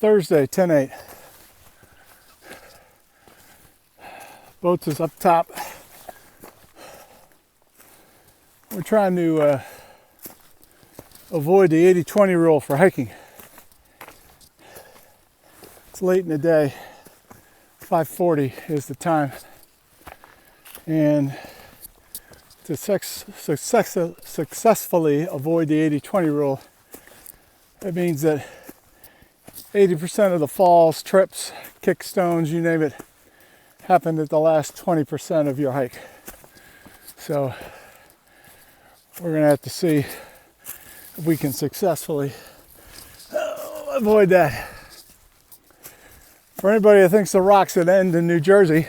Thursday, 10/8. Boats is up top. We're trying to avoid the 80-20 rule for hiking. It's late in the day. 5:40 is the time. And to successfully avoid the 80-20 rule, that means that 80% of the falls, trips, kick stones, you name it, happened at the last 20% of your hike. So we're going to have to see if we can successfully avoid that. For anybody that thinks the rocks would end in New Jersey,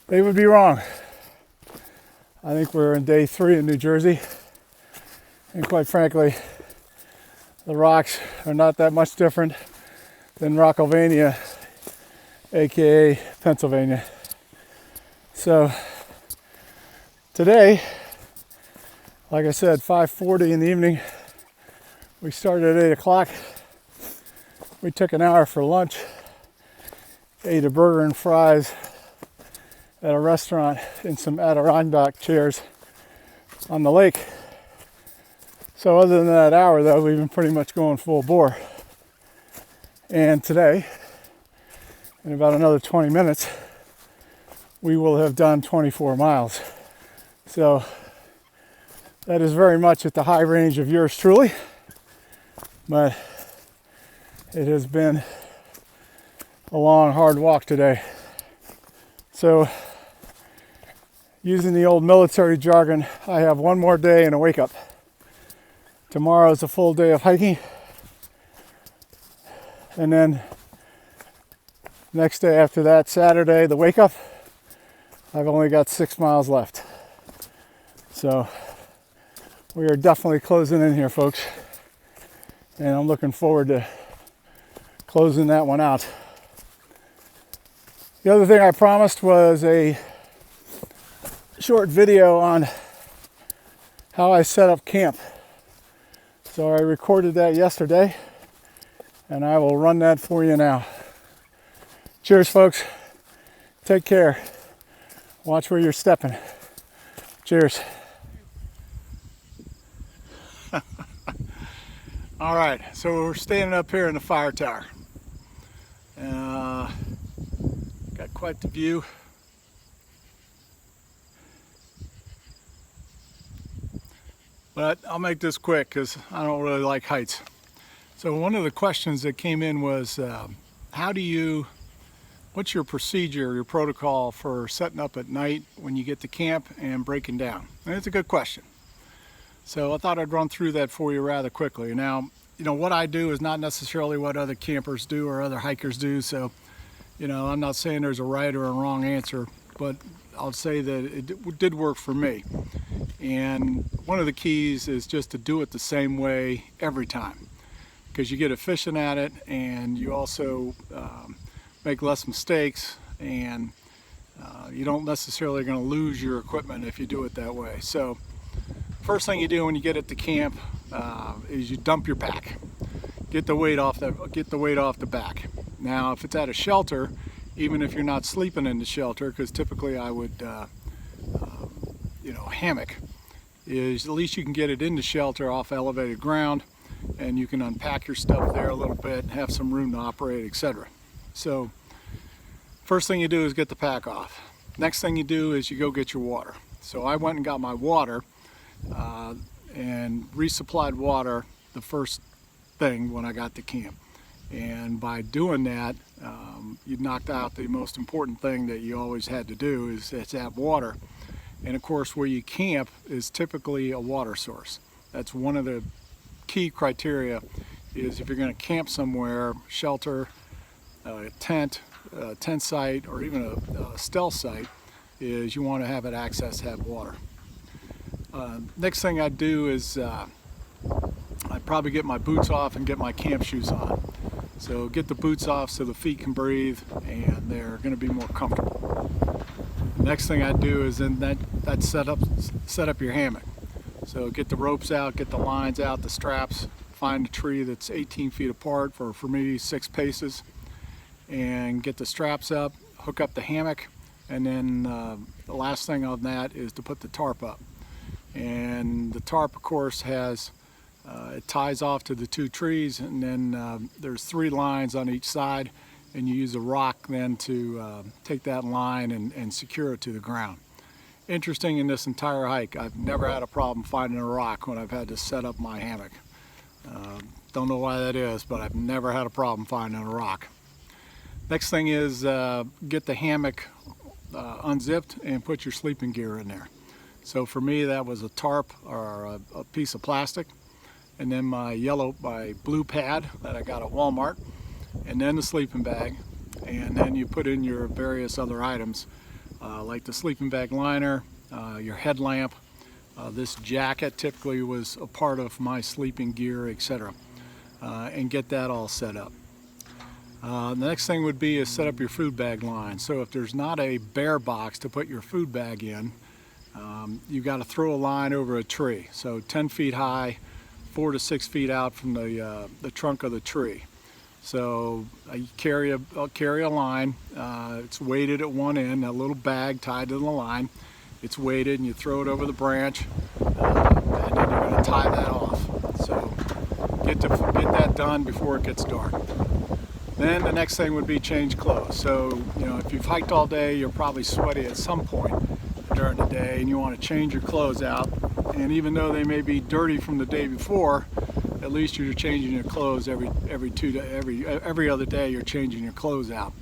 they would be wrong. I think we're in day 3 in New Jersey, and quite frankly, the rocks are not that much different than Rockylvania, aka Pennsylvania. So today, like I said, 5:40 in the evening. We started at 8 o'clock. We took an hour for lunch, ate a burger and fries at a restaurant in some Adirondack chairs on the lake. So other than that hour though, we've been pretty much going full bore. And today, in about another 20 minutes, we will have done 24 miles. So that is very much at the high range of yours truly, but it has been a long, hard walk today. So using the old military jargon, I have one more day and a wake up. Tomorrow is a full day of hiking. And then next day after that, Saturday, the wake up, I've only got 6 miles left. So we are definitely closing in here, folks. And I'm looking forward to closing that one out. The other thing I promised was a short video on how I set up camp. So I recorded that yesterday, and I will run that for you now. Cheers, folks. Take care. Watch where you're stepping. Cheers. All right, so we're standing up here in the fire tower. Got quite the view. But I'll make this quick because I don't really like heights. So one of the questions that came in was, what's your procedure, your protocol for setting up at night when you get to camp and breaking down? And it's a good question. So I thought I'd run through that for you rather quickly. Now, what I do is not necessarily what other campers do or other hikers do. So, I'm not saying there's a right or a wrong answer, but I'll say that it did work for me. And one of the keys is just to do it the same way every time, because you get efficient at it, and you also make less mistakes, and you don't necessarily going to lose your equipment if you do it that way. So first thing you do when you get it to camp is you dump your pack. Get the weight off the back. Now, if it's at a shelter, even if you're not sleeping in the shelter, because typically I would, hammock, is at least you can get it in the shelter off elevated ground, and you can unpack your stuff there a little bit, have some room to operate, etc. So first thing you do is get the pack off. Next thing you do is you go get your water. So I went and got my water and resupplied water the first thing when I got to camp. And by doing that, you knocked out the most important thing that you always had to do, is have water. And of course, where you camp is typically a water source. That's one of the key criteria, is if you're going to camp somewhere, shelter, tent site, or even a stealth site, is you want to have it have water. Next thing I'd do is I'd probably get my boots off and get my camp shoes on. So get the boots off so the feet can breathe and they're going to be more comfortable. The next thing I'd do is then set up your hammock. So get the ropes out, get the lines out, the straps, find a tree that's 18 feet apart for me 6 paces, and get the straps up, hook up the hammock, and then the last thing on that is to put the tarp up. And the tarp, of course, has it ties off to the 2 trees, and then there's 3 lines on each side, and you use a rock then to take that line and secure it to the ground. Interesting, in this entire hike, I've never had a problem finding a rock when I've had to set up my hammock. Don't know why that is, but I've never had a problem finding a rock. Next thing is get the hammock unzipped and put your sleeping gear in there. So for me, that was a tarp or a piece of plastic, and then my blue pad that I got at Walmart, and then the sleeping bag, and then you put in your various other items like the sleeping bag liner, your headlamp. This jacket typically was a part of my sleeping gear, etc. And get that all set up. The next thing would be is set up your food bag line. So if there's not a bare box to put your food bag in, you've got to throw a line over a tree. So 10 feet high, 4 to 6 feet out from the trunk of the tree. So I'll carry a line. It's weighted at one end, a little bag tied to the line. It's weighted, and you throw it over the branch, and then you're going to tie that off. So get that done before it gets dark. Then the next thing would be change clothes. So, you know, if you've hiked all day, you're probably sweaty at some point during the day, and you want to change your clothes out. And even though they may be dirty from the day before, at least you're changing your clothes every other day. You're changing your clothes out.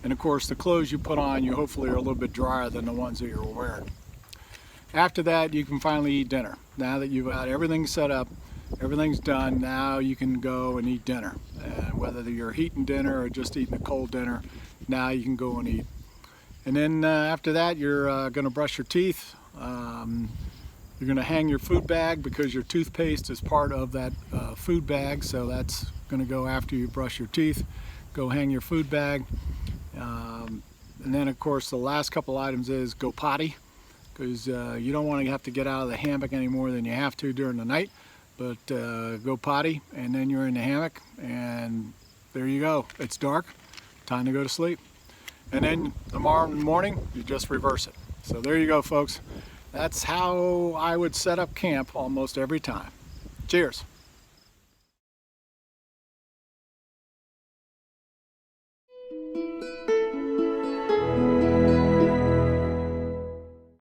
And of course, the clothes you put on, you hopefully are a little bit drier than the ones that you're wearing. After that, you can finally eat dinner. Now that you've got everything set up, everything's done, now you can go and eat dinner. Whether you're heating dinner or just eating a cold dinner, now you can go and eat. And then after that, you're going to brush your teeth. You're going to hang your food bag, because your toothpaste is part of that food bag, so that's going to go after you brush your teeth. Go hang your food bag. And then, of course, the last couple items is go potty, because you don't want to have to get out of the hammock any more than you have to during the night. But go potty, and then you're in the hammock, and there you go. It's dark, time to go to sleep. And then tomorrow morning, you just reverse it. So there you go, folks. That's how I would set up camp almost every time. Cheers.